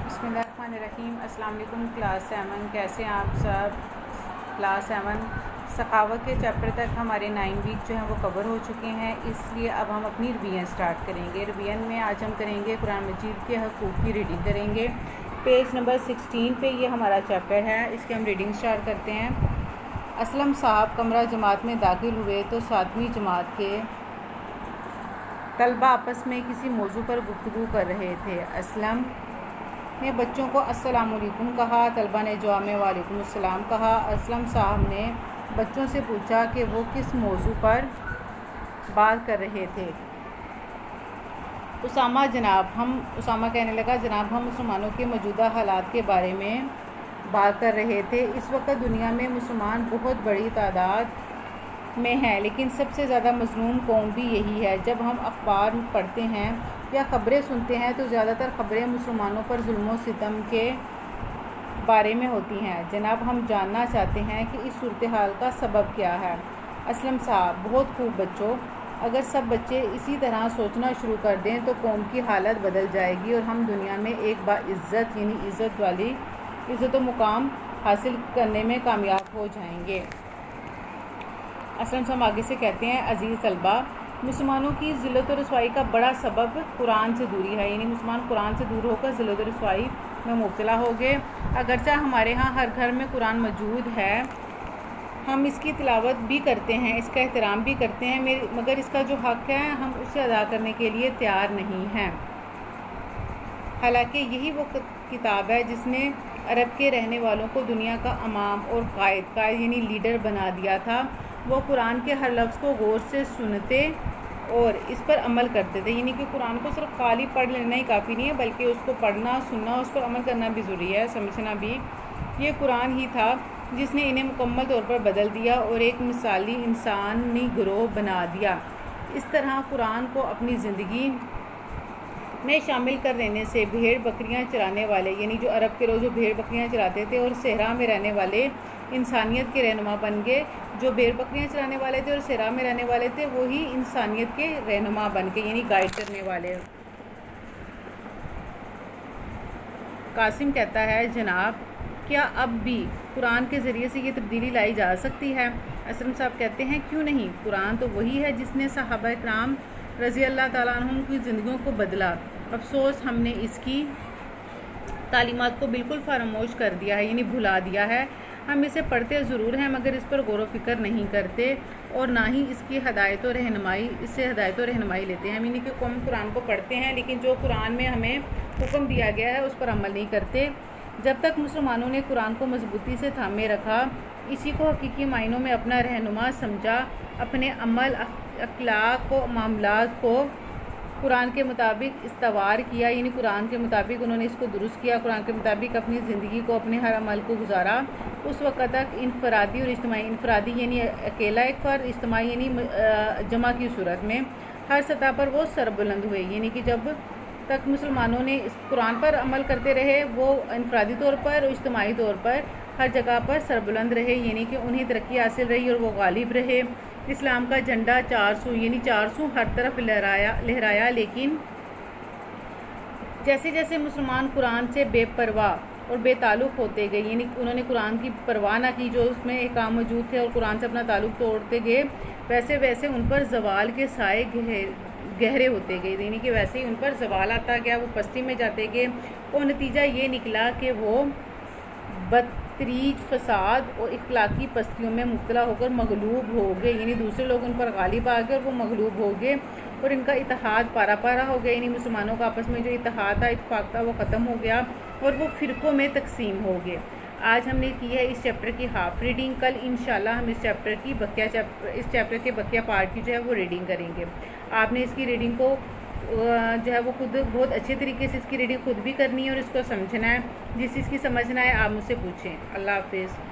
बिस्मिल्लाहिर्रहमानिर्रहीम। अस्सलाम वालेकुम क्लास 7। कैसे हैं आप सब? क्लास 7 सखावत के चैप्टर तक हमारे 9 वीक जो हैं वो कवर हो चुके हैं, इसलिए अब हम अपनी रिवीजन स्टार्ट करेंगे। रिवीजन में आज हम करेंगे कुरान मजीद के हकूक़ की रीडिंग करेंगे। पेज नंबर 16 पे ये हमारा चैप्टर है, इसकी हम रीडिंग स्टार्ट करते हैं। असलम साहब कमरा जमात में दाखिल हुए तो 7वीं जमात के तलबा आपस में किसी मौजू पर गुफ्तगू कर रहे थे। असलम ने बच्चों को अस्सलाम वालेकुम कहा, तलबा ने जवाब में वालेकुम अस्सलाम कहा। असलम साहब ने बच्चों से पूछा कि वो किस मौजू पर बात कर रहे थे। उसामा कहने लगा, जनाब हम मुसलमानों के मौजूदा हालात के बारे में बात कर रहे थे। इस वक्त दुनिया में मुसलमान बहुत बड़ी तादाद में हैं, लेकिन सबसे ज़्यादा मज़लूम कौम भी यही है। जब हम अखबार पढ़ते हैं या ख़बरें सुनते हैं तो ज़्यादातर ख़बरें मुसलमानों पर जुल्म व सितम के बारे में होती हैं। जनाब हम जानना चाहते हैं कि इस सूरत हाल का सबब क्या है। असलम साहब, बहुत खूब बच्चों, अगर सब बच्चे इसी तरह सोचना शुरू कर दें तो कौम की हालत बदल जाएगी और हम दुनिया में एक बाइज़्ज़त यानी इज़्ज़त व मुकाम हासिल करने में कामयाब हो जाएंगे। असलम साहब आगे से कहते हैं, अजीज़ तलबा, मुसलमानों की ज़िल्लत और रसवाई का बड़ा सबब कुरान से दूरी है। यानी मुसलमान कुरान से दूर होकर ज़िल्लत और रसवाई में मुब्तला हो गए। अगरचा हमारे यहाँ हर घर में कुरान मौजूद है, हम इसकी तिलावत भी करते हैं, इसका एहतराम भी करते हैं, मगर इसका जो हक़ है हम उसे अदा करने के लिए तैयार नहीं हैं। हालांकि यही वो किताब है जिसने अरब के रहने वालों को दुनिया का इमाम और कायद यानी लीडर बना दिया था। वो कुरान के हर लफ्ज़ को गौर से सुनते और इस पर अमल करते थे। यानी कि कुरान को सिर्फ खाली पढ़ लेना ही काफ़ी नहीं है, बल्कि उसको पढ़ना, सुनना, उस पर अमल करना भी ज़रूरी है, समझना भी। ये कुरान ही था जिसने इन्हें मुकम्मल तौर पर बदल दिया और एक मिसाली इंसानी गिरोह बना दिया। इस तरह कुरान को अपनी ज़िंदगी में शामिल कर लेने से भेड़ बकरियां चराने वाले, यानी जो अरब के लोग जो भेड़ बकरियां चराते थे और सहरा में रहने वाले इंसानियत के रहनुमा बन गए। जो भेड़ बकरियां चराने वाले थे और सहरा में रहने वाले थे वही इंसानियत के रहनुमा बन गए, यानी गाइड करने वाले। कासिम कहता है, जनाब क्या अब भी कुरान के ज़रिए से ये तब्दीली लाई जा सकती है? असलम साहब कहते हैं, क्यों नहीं, कुरान तो वही है जिसने सहाबा इकराम रज़ी अल्लाह ताला अन्हुम की ज़िंदगियों को बदला। अफसोस हमने इसकी तालीमात को बिल्कुल फरामोश कर दिया है, यानी भुला दिया है। हम इसे पढ़ते ज़रूर हैं मगर इस पर गौर व फिक्र नहीं करते और ना ही इससे हिदायत और रहनुमाई लेते हैं। यानी कि हम कुरान को पढ़ते हैं लेकिन जो कुरान में हमें हुक्म दिया गया है उस पर अमल नहीं करते। जब तक मुसलमानों ने कुरान को मजबूती से थामे रखा, इसी को हकीकी मायनों में अपना रहनुमा समझा, अपने अमल अखलाक व मामलात को कुरान के मुताबिक इस्तवार किया, यानी कुरान के मुताबिक उन्होंने इसको दुरुस्त किया, कुरान के मुताबिक अपनी ज़िंदगी को, अपने हर अमल को गुजारा, उस वक्त तक इनफरादी और इज्तिमाई, इनफरादी यानी अकेला एक फ़र्द, इज्तिमाई यानी जमा की सूरत में हर सतह पर वो सरबुलंद हुए। यानी कि जब तक मुसलमानों ने इस कुरान पर अमल करते रहे वो इनफरादी तौर पर और इज्तिमाई तौर पर हर जगह पर सरबुलंद रहे, यानी कि उन्हें तरक्की हासिल रही और वो गालिब रहे। इस्लाम का झंडा 400 हर तरफ लहराया। लेकिन जैसे जैसे मुसलमान कुरान से बेपरवाह और बेताल्लुक़ होते गए, यानी उन्होंने कुरान की परवाह ना की, जो उसमें अहकाम मौजूद थे, और कुरान से अपना ताल्लुक़ तोड़ते गए, वैसे वैसे उन पर ज़वाल के साए गहरे होते गए, यानी कि वैसे ही उन पर ज़वाल आता गया, वो पस्ती में जाते गए और नतीजा ये निकला कि वो बदतरीज फसाद और इखलाकी पस्तियों में मुब्तला होकर मगलूब हो गए, यानी दूसरे लोग उन पर गालिब आ गए और वो मगलूब हो गए और इनका इत्तेहाद पारा पारा हो गया। यानी मुसलमानों का आपस में जो इत्तेहाद था, इत्तेफाक था, वो ख़त्म हो गया और वो फ़िरक़ों में तकसीम हो गए। आज हमने की है इस चैप्टर की हाफ़ रीडिंग। कल इंशाल्लाह हम इस चैप्टर के बकिया पार्ट की जो है वो रीडिंग करेंगे। आपने इसकी रीडिंग को जो है वो खुद बहुत अच्छे तरीके से इसकी रीडिंग खुद भी करनी है और इसको समझना है। जिस चीज़ की समझना है आप मुझसे पूछें। अल्लाह हाफ़िज़।